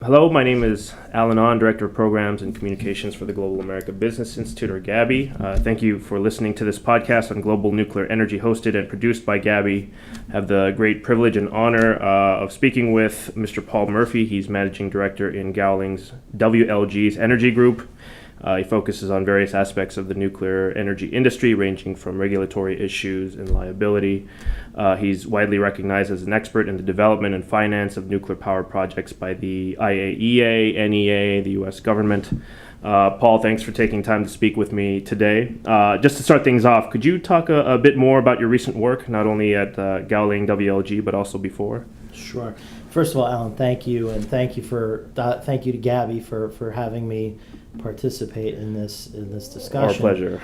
Hello, my name is Alan On, Director of Programs and Communications for the Global America Business Institute, or GABI. Thank you for listening to this podcast on global nuclear energy, hosted and produced by GABI. I have the great privilege and honor of speaking with Mr. Paul Murphy. He's Managing Director in Gowling's WLG's Energy Group. He focuses on various aspects of the nuclear energy industry, ranging from regulatory issues and liability. He's widely recognized as an expert in the development and finance of nuclear power projects by the IAEA, NEA, the U.S. government. Paul, thanks for taking time to speak with me today. Just to start things off, could you talk a bit more about your recent work, not only at Gowling WLG, but also before? Sure. First of all, Alan, thank you, and thank you to Gabby for having me participate in this discussion. Our pleasure.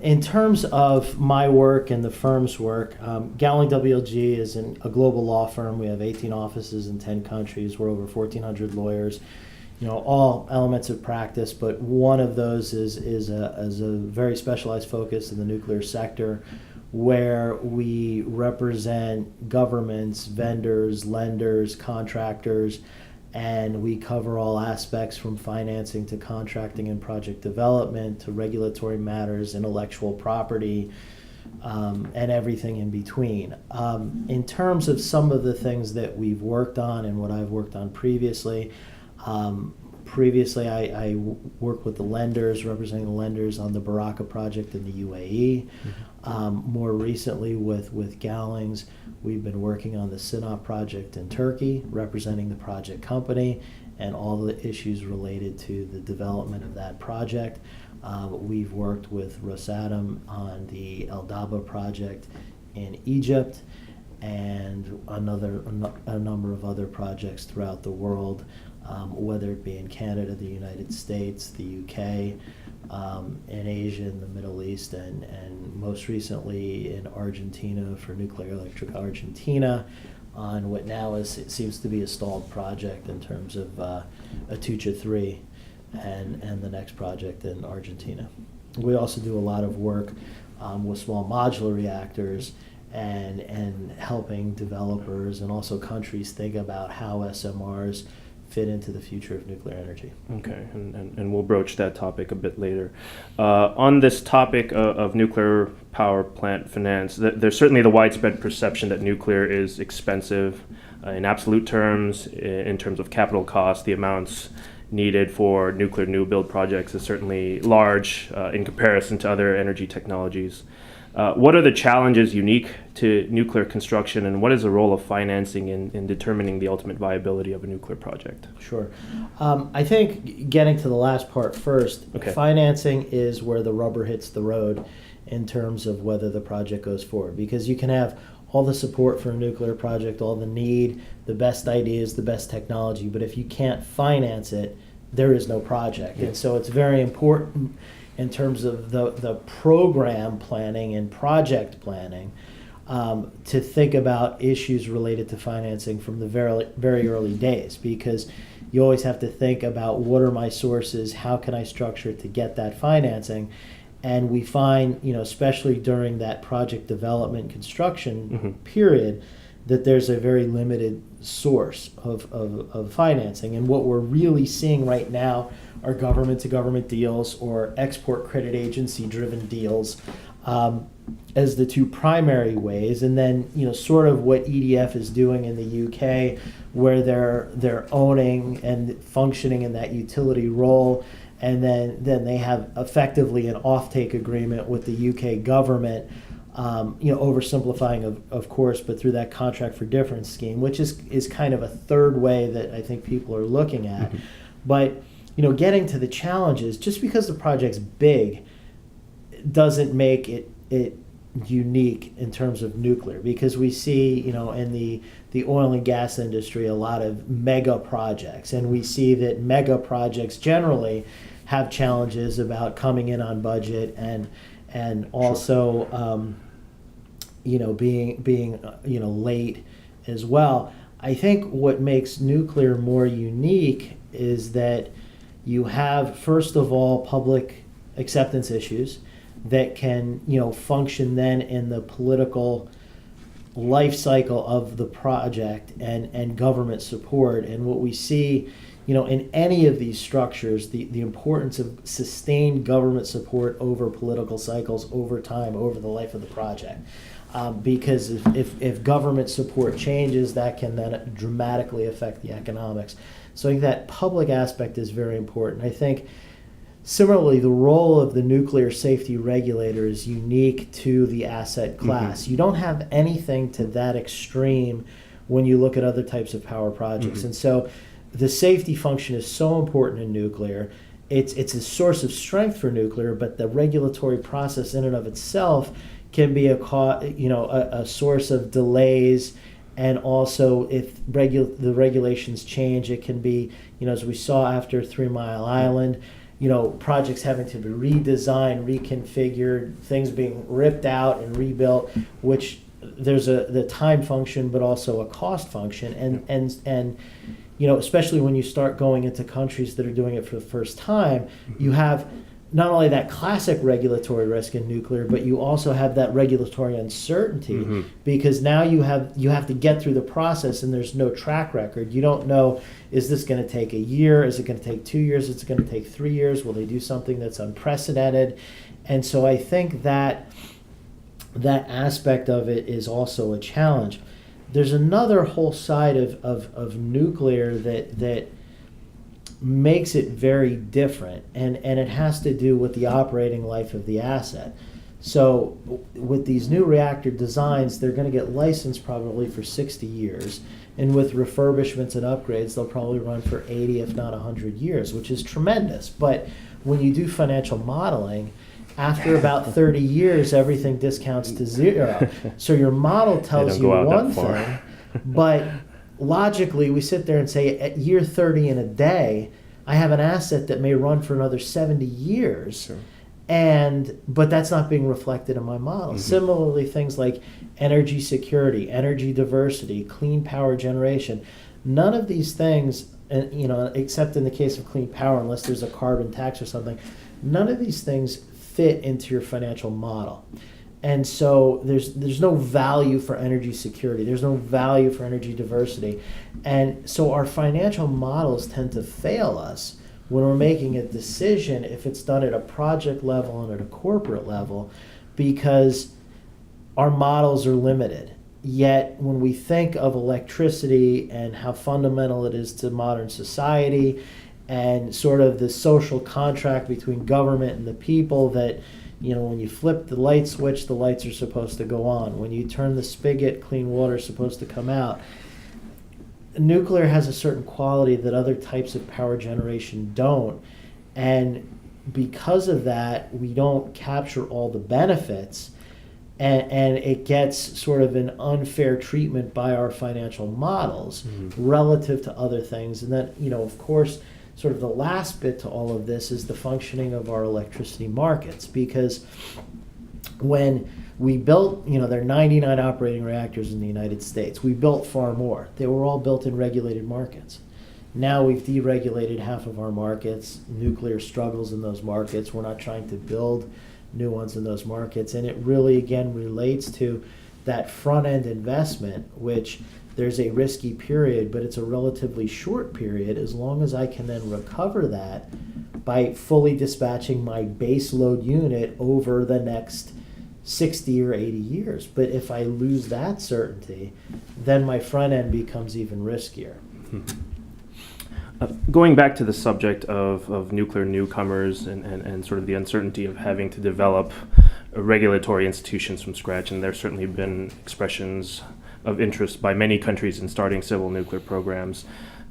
In terms of my work and the firm's work, Gowling WLG is a global law firm. We have 18 offices in 10 countries. We're over 1,400 lawyers. All elements of practice, but one of those is a very specialized focus in the nuclear sector, where we represent governments, vendors, lenders, contractors, and we cover all aspects from financing to contracting and project development to regulatory matters, intellectual property, and everything in between. In terms of some of the things that we've worked on and what I've worked on previously, I worked with the lenders, representing the lenders on the Baraka project in the UAE. More recently with Gowlings, we've been working on the Sinop project in Turkey, representing the project company and all the issues related to the development of that project. We've worked with Rosatom on the El Daba project in Egypt, and a number of other projects throughout the world, whether it be in Canada, the United States, the UK, in Asia, in the Middle East, and most recently in Argentina for Nuclear Electric Argentina on what now it seems to be a stalled project in terms of Atucha 3 and the next project in Argentina. We also do a lot of work with small modular reactors and helping developers and also countries think about how SMRs fit into the future of nuclear energy. Okay, and we'll broach that topic a bit later. On this topic of nuclear power plant finance, there's certainly the widespread perception that nuclear is expensive in absolute terms, in terms of capital costs. The amounts needed for nuclear new build projects is certainly large in comparison to other energy technologies. What are the challenges unique to nuclear construction, and what is the role of financing in determining the ultimate viability of a nuclear project? Sure. I think getting to the last part first, Okay. Financing is where the rubber hits the road in terms of whether the project goes forward, because you can have all the support for a nuclear project, all the need, the best ideas, the best technology, but if you can't finance it, there is no project. Yeah. And so it's very important in terms of the program planning and project planning, to think about issues related to financing from the very, very early days, because you always have to think about what are my sources, how can I structure it to get that financing. And we find, especially during that project development construction period, that there's a very limited source of financing. And what we're really seeing right now are government-to-government deals or export credit agency-driven deals as the two primary ways. And then, sort of what EDF is doing in the UK, where they're owning and functioning in that utility role. And then they have effectively an offtake agreement with the UK government, oversimplifying of course, but through that contract for difference scheme, which is kind of a third way that I think people are looking at. But, getting to the challenges, just because the project's big doesn't make it unique in terms of nuclear, because we see, in the oil and gas industry, a lot of mega projects, and we see that mega projects generally have challenges about coming in on budget and also being late as well. I think what makes nuclear more unique is that you have, first of all, public acceptance issues that can function then in the political life cycle of the project and government support. And what we see, in any of these structures, the importance of sustained government support over political cycles, over time, over the life of the project. Because if government support changes, that can then dramatically affect the economics. So I think that public aspect is very important. I think similarly, the role of the nuclear safety regulator is unique to the asset class. You don't have anything to that extreme when you look at other types of power projects. And so the safety function is so important in nuclear. It's a source of strength for nuclear, but the regulatory process in and of itself can be a source of delays. And also, if the regulations change, it can be, as we saw after 3 Mile Island, projects having to be redesigned, reconfigured, things being ripped out and rebuilt, which there's the time function, but also a cost function. And especially when you start going into countries that are doing it for the first time, you have not only that classic regulatory risk in nuclear, but you also have that regulatory uncertainty because now you have to get through the process and there's no track record. You don't know, is this going to take a year? Is it going to take 2 years? Is it going to take 3 years? Will they do something that's unprecedented? And so I think that aspect of it is also a challenge. There's another whole side of nuclear that makes it very different, and it has to do with the operating life of the asset. So with these new reactor designs, they're going to get licensed probably for 60 years, and with refurbishments and upgrades, they'll probably run for 80, if not 100 years, which is tremendous. But when you do financial modeling, after about 30 years, everything discounts to zero. So your model tells you one thing, but logically, we sit there and say, at year 30 in a day, I have an asset that may run for another 70 years, but that's not being reflected in my model. Similarly, things like energy security, energy diversity, clean power generation, none of these things, except in the case of clean power, unless there's a carbon tax or something, none of these things fit into your financial model. And so there's no value for energy security. There's no value for energy diversity. And so our financial models tend to fail us when we're making a decision if it's done at a project level and at a corporate level, because our models are limited. Yet when we think of electricity and how fundamental it is to modern society and sort of the social contract between government and the people that, when you flip the light switch, the lights are supposed to go on. When you turn the spigot, clean water is supposed to come out. Nuclear has a certain quality that other types of power generation don't. And because of that, we don't capture all the benefits. And it gets sort of an unfair treatment by our financial models relative to other things. And then, of course, sort of the last bit to all of this is the functioning of our electricity markets, because when we built, there are 99 operating reactors in the United States. We built far more. They were all built in regulated markets. Now we've deregulated half of our markets. Nuclear struggles in those markets. We're not trying to build new ones in those markets. And it really, again, relates to that front-end investment, which there's a risky period, but it's a relatively short period as long as I can then recover that by fully dispatching my base load unit over the next 60 or 80 years. But if I lose that certainty, then my front end becomes even riskier. Going back to the subject of nuclear newcomers and sort of the uncertainty of having to develop regulatory institutions from scratch, and there's certainly been expressions of interest by many countries in starting civil nuclear programs.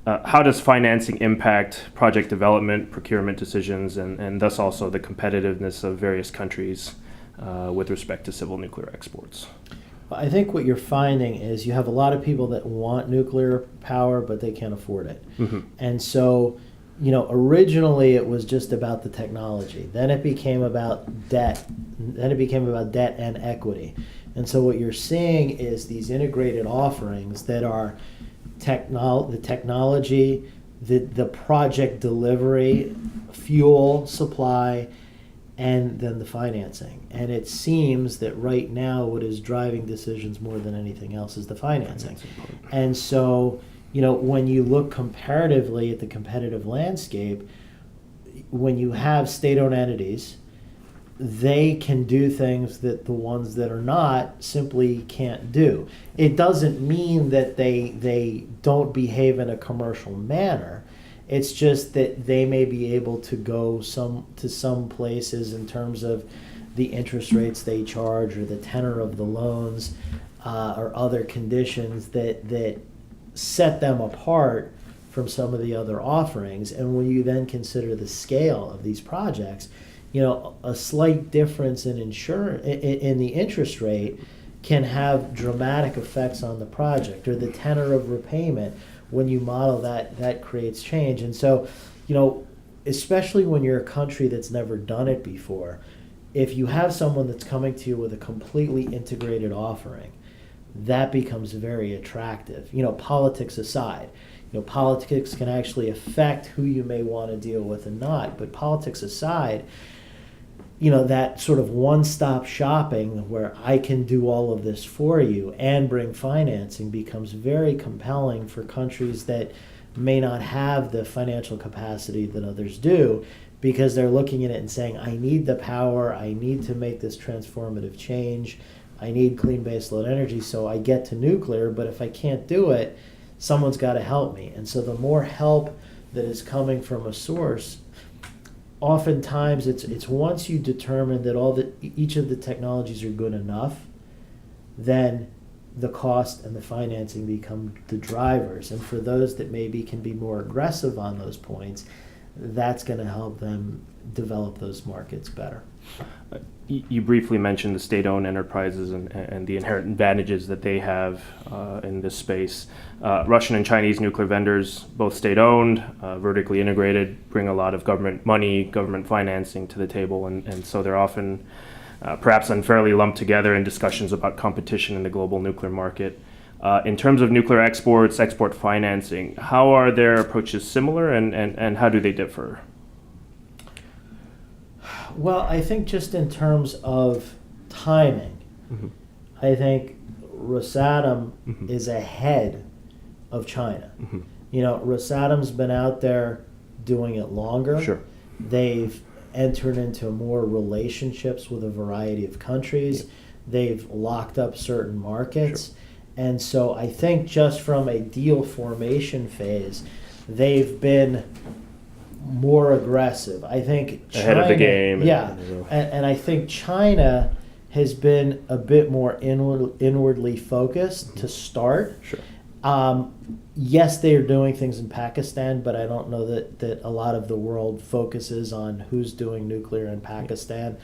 How does financing impact project development, procurement decisions, and thus also the competitiveness of various countries with respect to civil nuclear exports? I think what you're finding is you have a lot of people that want nuclear power, but they can't afford it. And so, originally it was just about the technology. Then it became about debt. Then it became about debt and equity. And so what you're seeing is these integrated offerings that are the technology, the project delivery, fuel supply, and then the financing. And it seems that right now what is driving decisions more than anything else is the financing. And so, when you look comparatively at the competitive landscape, when you have state-owned entities, they can do things that the ones that are not simply can't do. It doesn't mean that they don't behave in a commercial manner. It's just that they may be able to go to some places in terms of the interest rates they charge or the tenor of the loans or other conditions that set them apart from some of the other offerings. And when you then consider the scale of these projects, a slight difference in in the interest rate can have dramatic effects on the project, or the tenor of repayment. When you model that creates change. And so, especially when you're a country that's never done it before, if you have someone that's coming to you with a completely integrated offering, that becomes very attractive. Politics aside, politics can actually affect who you may want to deal with and not, but politics aside, that sort of one-stop shopping where I can do all of this for you and bring financing becomes very compelling for countries that may not have the financial capacity that others do, because they're looking at it and saying, I need the power, I need to make this transformative change, I need clean baseload energy, so I get to nuclear, but if I can't do it, someone's got to help me. And so the more help that is coming from a source, oftentimes it's once you determine that each of the technologies are good enough, then the cost and the financing become the drivers. And for those that maybe can be more aggressive on those points, that's going to help them develop those markets better. You briefly mentioned the state-owned enterprises and the inherent advantages that they have in this space. Russian and Chinese nuclear vendors, both state-owned, vertically integrated, bring a lot of government money, government financing to the table, and so they're often perhaps unfairly lumped together in discussions about competition in the global nuclear market. In terms of nuclear exports, export financing, how are their approaches similar, and how do they differ? Well, I think just in terms of timing, I think Rosatom is ahead of China. Rosatom's been out there doing it longer. Sure. They've entered into more relationships with a variety of countries. Yep. They've locked up certain markets. Sure. And so I think just from a deal formation phase, they've been more aggressive. I think China, ahead of the game. Yeah, and I think China has been a bit more inwardly focused to start. Sure. Yes, they are doing things in Pakistan, but I don't know that a lot of the world focuses on who's doing nuclear in Pakistan.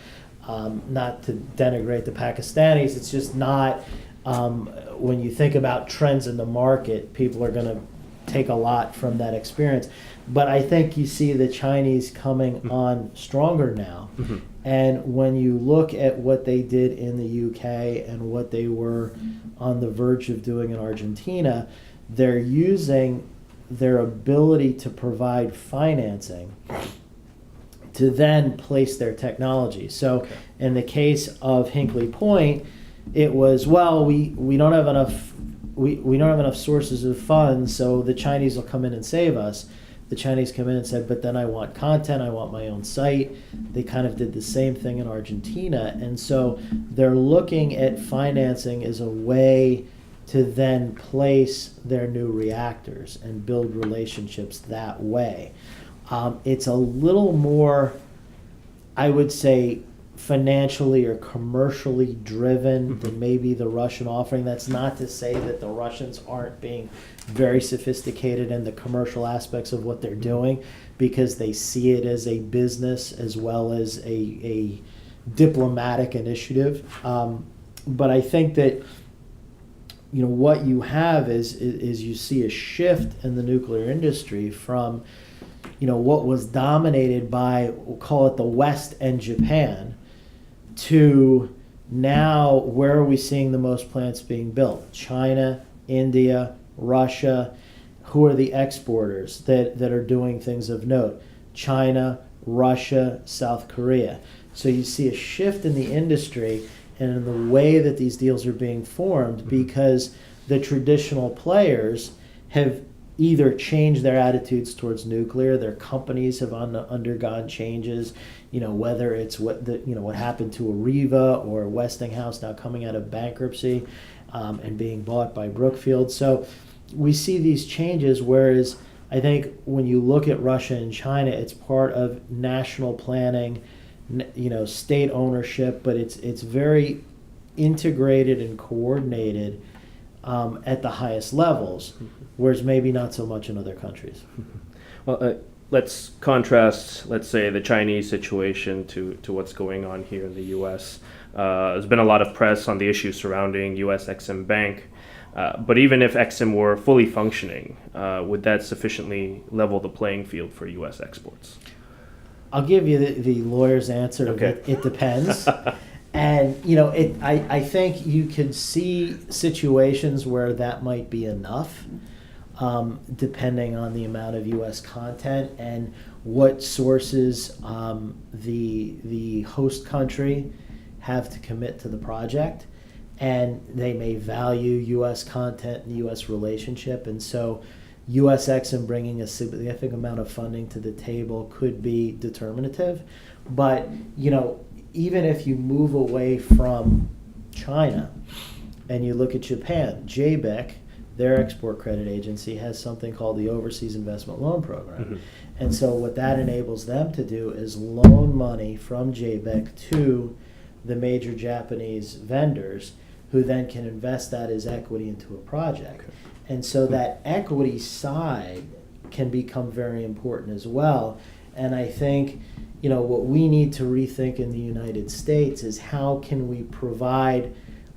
Not to denigrate the Pakistanis, it's just not, when you think about trends in the market, people are going to take a lot from that experience. But I think you see the Chinese coming on stronger now. And when you look at what they did in the UK and what they were on the verge of doing in Argentina, they're using their ability to provide financing to then place their technology. So in the case of Hinkley Point, it was, well, we don't have enough we don't have enough sources of funds, so the Chinese will come in and save us. The Chinese come in and said, but then I want content, I want my own site. They kind of did the same thing in Argentina. And so they're looking at financing as a way to then place their new reactors and build relationships that way. It's a little more, I would say, financially or commercially driven than maybe the Russian offering. That's not to say that the Russians aren't being very sophisticated in the commercial aspects of what they're doing, because they see it as a business as well as a diplomatic initiative. But I think that what you have is you see a shift in the nuclear industry from what was dominated by, we'll call it the West and Japan, to now where are we seeing the most plants being built? China, India, Russia. Who are the exporters that are doing things of note? China, Russia, South Korea. So you see a shift in the industry and in the way that these deals are being formed because the traditional players have either changed their attitudes towards nuclear, their companies have undergone changes, whether it's what happened to Areva or Westinghouse now coming out of bankruptcy and being bought by Brookfield. So we see these changes, whereas I think when you look at Russia and China, it's part of national planning, state ownership, but it's very integrated and coordinated at the highest levels, whereas maybe not so much in other countries. Well, let's contrast, let's say, the Chinese situation to what's going on here in the U.S. There's been a lot of press on the issues surrounding U.S. Exim Bank, but even if Exim were fully functioning, would that sufficiently level the playing field for U.S. exports? I'll give you the lawyer's answer. Okay. It depends. And, I think you could see situations where that might be enough, depending on the amount of U.S. content and what sources the host country have to commit to the project. And they may value U.S. content and U.S. relationship. And so U.S. Exim bringing a significant amount of funding to the table could be determinative. But, even if you move away from China and you look at Japan, JBIC, their export credit agency, has something called the Overseas Investment Loan Program. Mm-hmm. And so what that enables them to do is loan money from JBIC to the major Japanese vendors who then can invest that as equity into a project. Okay. And so that equity side can become very important as well. And I think, what we need to rethink in the United States is how can we provide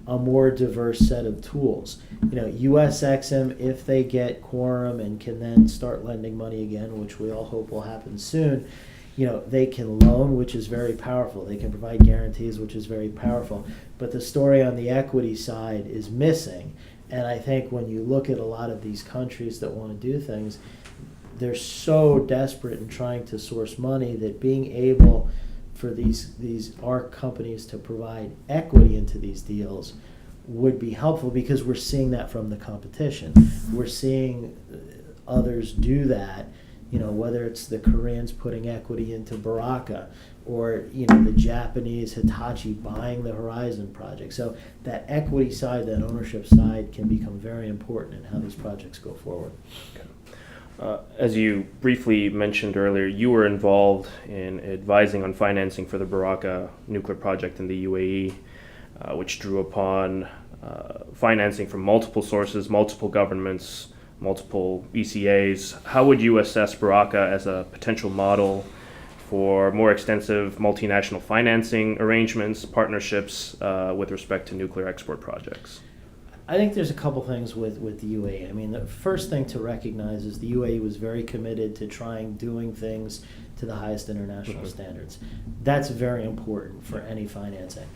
a more diverse set of tools. U.S. Exim, if they get quorum and can then start lending money again, which we all hope will happen soon, they can loan, which is very powerful. They can provide guarantees, which is very powerful. But the story on the equity side is missing. And I think when you look at a lot of these countries that want to do things, they're so desperate in trying to source money that being able for these ARC companies to provide equity into these deals would be helpful, because we're seeing that from the competition. We're seeing others do that, whether it's the Koreans putting equity into Baraka or, the Japanese Hitachi buying the Horizon project. So that equity side, that ownership side can become very important in how these projects go forward. Okay. As you briefly mentioned earlier, you were involved in advising on financing for the Baraka nuclear project in the UAE, which drew upon financing from multiple sources, multiple governments, multiple ECAs. How would you assess Baraka as a potential model for more extensive multinational financing arrangements, partnerships with respect to nuclear export projects? I think there's a couple things with the UAE. I mean, the first thing to recognize is the UAE was very committed to doing things to the highest international standards. That's very important for any financing.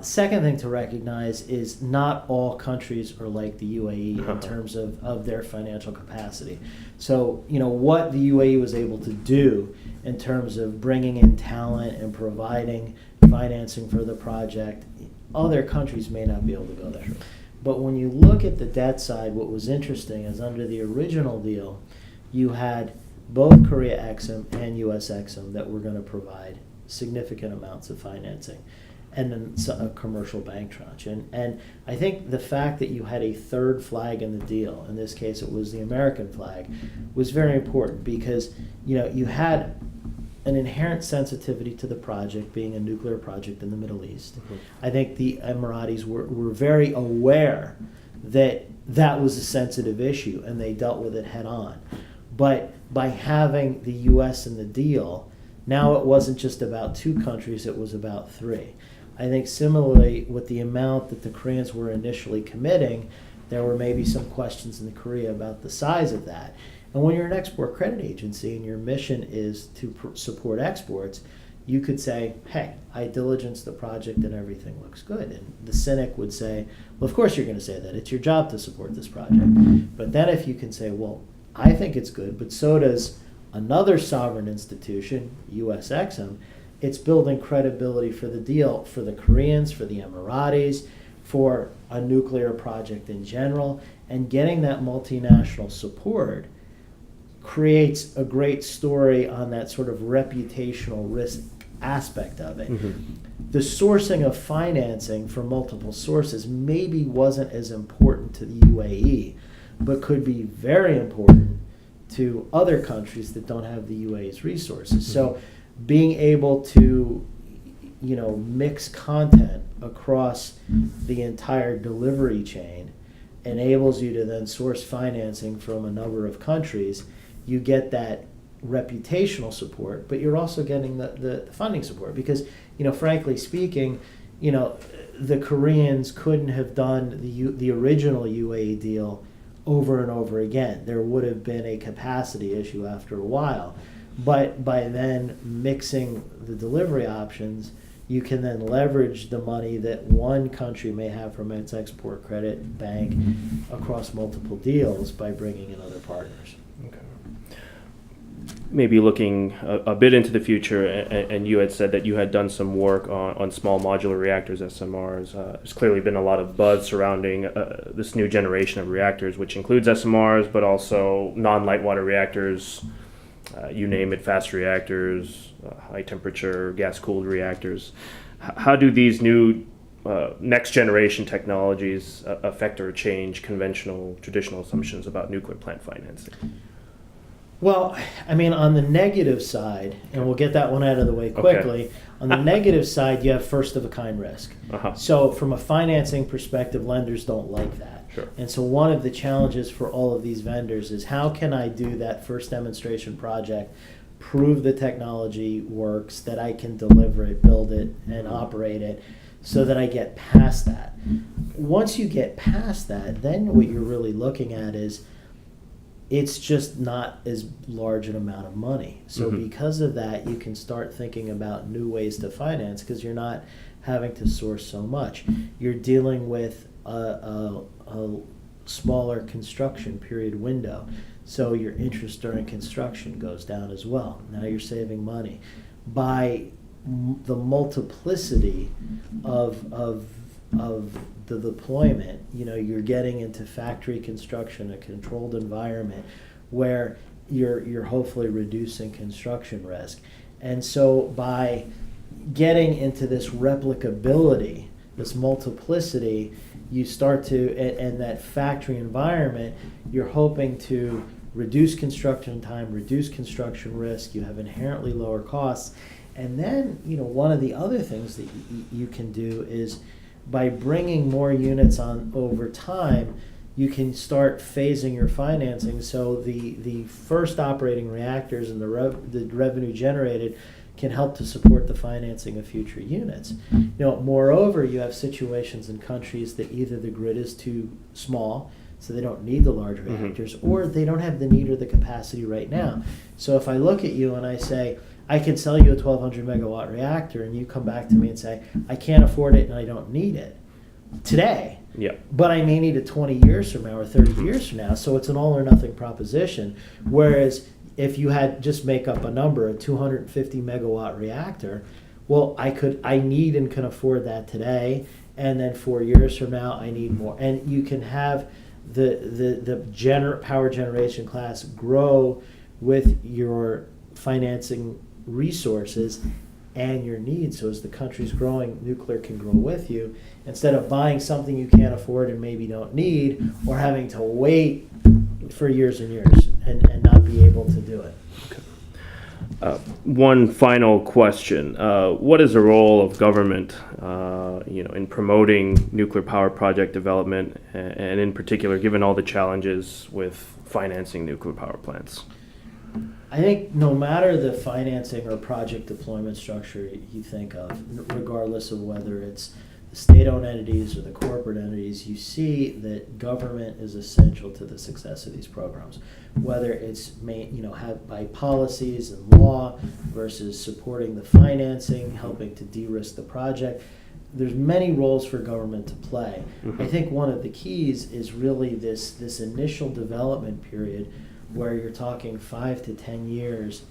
Second thing to recognize is not all countries are like the UAE in terms of their financial capacity. So, what the UAE was able to do in terms of bringing in talent and providing financing for the project, other countries may not be able to go there. Sure. But when you look at the debt side, what was interesting is under the original deal, you had both Korea Exim and US Exim that were going to provide significant amounts of financing, and then a commercial bank tranche. And I think the fact that you had a third flag in the deal, in this case it was the American flag, was very important, because you had an inherent sensitivity to the project being a nuclear project in the Middle East. Mm-hmm. I think the Emiratis were very aware that that was a sensitive issue, and they dealt with it head on. But by having the U.S. in the deal, now it wasn't just about two countries, it was about three. I think similarly, with the amount that the Koreans were initially committing, there were maybe some questions in Korea about the size of that. And when you're an export credit agency and your mission is to support exports, you could say, hey, I diligenced the project and everything looks good. And the cynic would say, well, of course you're going to say that. It's your job to support this project. But then if you can say, well, I think it's good, but so does Another sovereign institution, US Exim, it's building credibility for the deal for the Koreans, for the Emiratis, for a nuclear project in general, and getting that multinational support creates a great story on that sort of reputational risk aspect of it. The sourcing of financing from multiple sources maybe wasn't as important to the UAE, but could be very important to other countries that don't have the UAE's resources. So being able to, mix content across the entire delivery chain enables you to then source financing from a number of countries. You get that reputational support, but you're also getting the funding support because, frankly speaking, the Koreans couldn't have done the original UAE deal over and over again. There would have been a capacity issue after a while. But by then mixing the delivery options, you can then leverage the money that one country may have from its export credit bank across multiple deals by bringing in other partners. Okay. Maybe looking a bit into the future, and you had said that you had done some work on small modular reactors, SMRs. There's clearly been a lot of buzz surrounding this new generation of reactors, which includes SMRs, but also non-light water reactors, you name it, fast reactors, high temperature, gas-cooled reactors. How do these new next generation technologies affect or change traditional assumptions about nuclear plant financing? Well, on the negative side, and we'll get that one out of the way quickly, on the negative side, you have first-of-a-kind risk. So from a financing perspective, lenders don't like that. Sure. And so one of the challenges for all of these vendors is how can I do that first demonstration project, prove the technology works, that I can deliver it, build it, and operate it, so that I get past that. Once you get past that, then what you're really looking at is it's just not as large an amount of money. So because of that, you can start thinking about new ways to finance because you're not having to source so much. You're dealing with a smaller construction period window. So your interest during construction goes down as well. Now you're saving money. By the multiplicity of the deployment, you're getting into factory construction, a controlled environment where you're hopefully reducing construction risk. And so by getting into this replicability, this multiplicity, you start to, and that factory environment, you're hoping to reduce construction time, reduce construction risk, you have inherently lower costs. And then, one of the other things that you can do is by bringing more units on over time, you can start phasing your financing so the first operating reactors and the revenue generated can help to support the financing of future units. Moreover, you have situations in countries that either the grid is too small, so they don't need the large reactors, or they don't have the need or the capacity right now. So if I look at you and I say, I can sell you a 1,200 megawatt reactor, and you come back to me and say, I can't afford it and I don't need it today. Yeah. But I may need it 20 years from now or 30 years from now. So it's an all or nothing proposition. Whereas if you had just make up a number, a 250 megawatt reactor, well, I need and can afford that today, and then 4 years from now I need more. And you can have the power generation class grow with your financing resources and your needs. So as the country's growing, nuclear can grow with you instead of buying something you can't afford and maybe don't need, or having to wait for years and years and not be able to do it. One final question. What is the role of government in promoting nuclear power project development, and in particular given all the challenges with financing nuclear power plants? I think no matter the financing or project deployment structure you think of, regardless of whether it's the state-owned entities or the corporate entities, you see that government is essential to the success of these programs. Whether it's by policies and law versus supporting the financing, helping to de-risk the project. There's many roles for government to play. I think one of the keys is really this initial development period where you're talking 5 to 10 years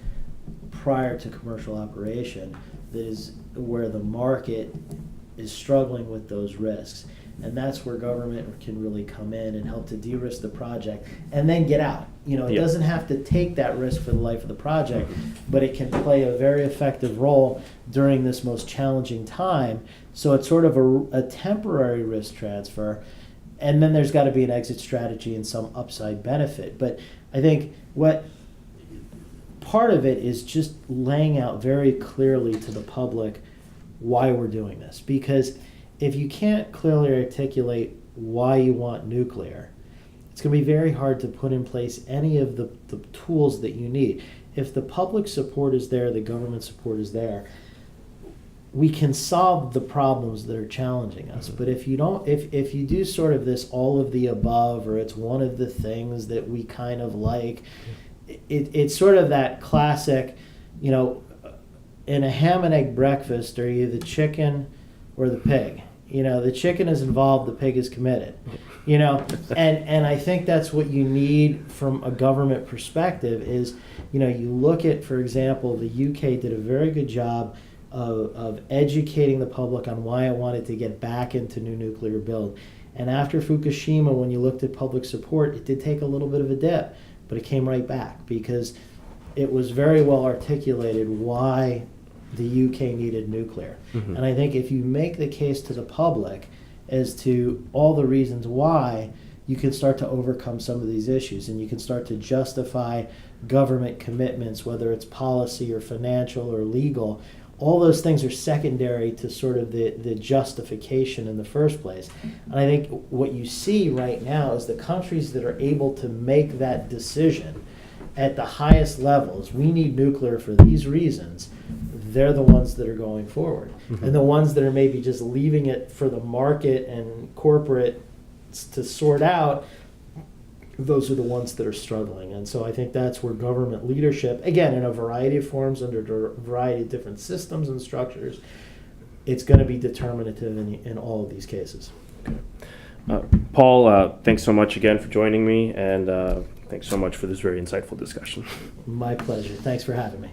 prior to commercial operation, that is where the market is struggling with those risks. And that's where government can really come in and help to de-risk the project and then get out. It doesn't have to take that risk for the life of the project, but it can play a very effective role during this most challenging time. So it's sort of a temporary risk transfer, and then there's got to be an exit strategy and some upside benefit. But I think what part of it is just laying out very clearly to the public why we're doing this. Because if you can't clearly articulate why you want nuclear, it's going to be very hard to put in place any of the tools that you need. If the public support is there, the government support is there, we can solve the problems that are challenging us. But if you don't, if you do sort of this all of the above, or it's one of the things that we kind of like, it's sort of that classic, in a ham and egg breakfast, are you the chicken or the pig? The chicken is involved, the pig is committed. And I think that's what you need from a government perspective is, you look at, for example, the UK did a very good job of educating the public on why it wanted to get back into new nuclear build. And after Fukushima, when you looked at public support, it did take a little bit of a dip, but it came right back because it was very well articulated why the UK needed nuclear. Mm-hmm. And I think if you make the case to the public as to all the reasons why, you can start to overcome some of these issues, and you can start to justify government commitments, whether it's policy or financial or legal. All those things are secondary to sort of the justification in the first place. And I think what you see right now is the countries that are able to make that decision at the highest levels, we need nuclear for these reasons, they're the ones that are going forward. Mm-hmm. And the ones that are maybe just leaving it for the market and corporate to sort out, those are the ones that are struggling. And so I think that's where government leadership, again, in a variety of forms, under a variety of different systems and structures, it's going to be determinative in all of these cases. Okay. Paul, thanks so much again for joining me, and thanks so much for this very insightful discussion. My pleasure. Thanks for having me.